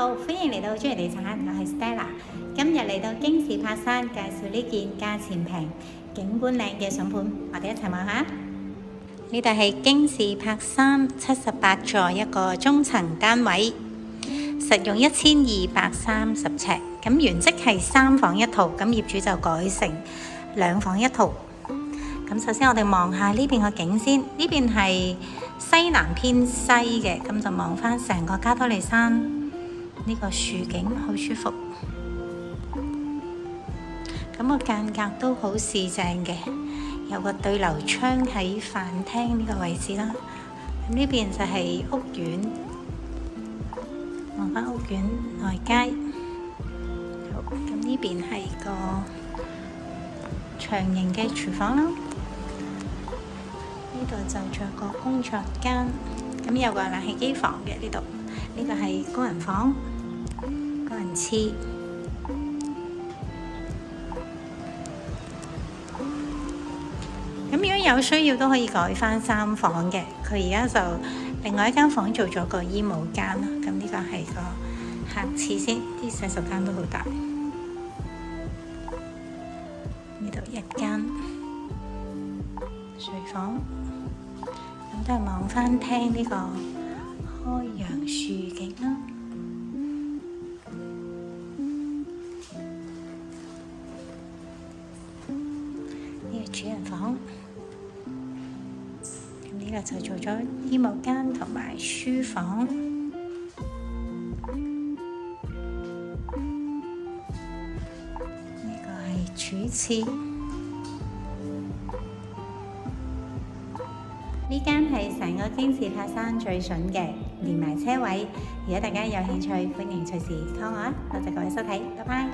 好，歡迎嚟到中原地產，我係 Stella。今日嚟到京士柏山，介紹呢件價錢平、景觀靚嘅筍盤，我哋一齊望下。呢度係京士柏山78座一個中層單位，實用1230尺，咁原則係3房1套，咁業主就改成2房1套。咁首先我哋望下呢邊個景先，呢邊係西南偏西嘅，咁就望翻成個加多利山呢個樹景，好舒服。咁個間隔都好四正嘅，有個對流窗喺飯廳呢個位置啦。咁呢邊就係屋苑，望翻屋苑外街。好，咁呢邊係個長形嘅廚房啦。呢度就仲有個工作間，咁有個冷氣機房嘅呢度。呢個係工人房、工人廁。咁如果有需要都可以改翻3房嘅。佢而家就另外一間房做咗個衣帽間啦。咁呢個係個客廁先，啲洗手間都好大。呢度一間睡房。咁都係望翻廳呢個開揚樹景啦。呢個主人房，咁呢個就做咗衣帽間同埋書房。呢個係主廁。呢間係成個京士柏山最筍嘅，連埋車位。如果大家有興趣，歡迎隨時 call 我啊！多謝各位收睇，拜拜。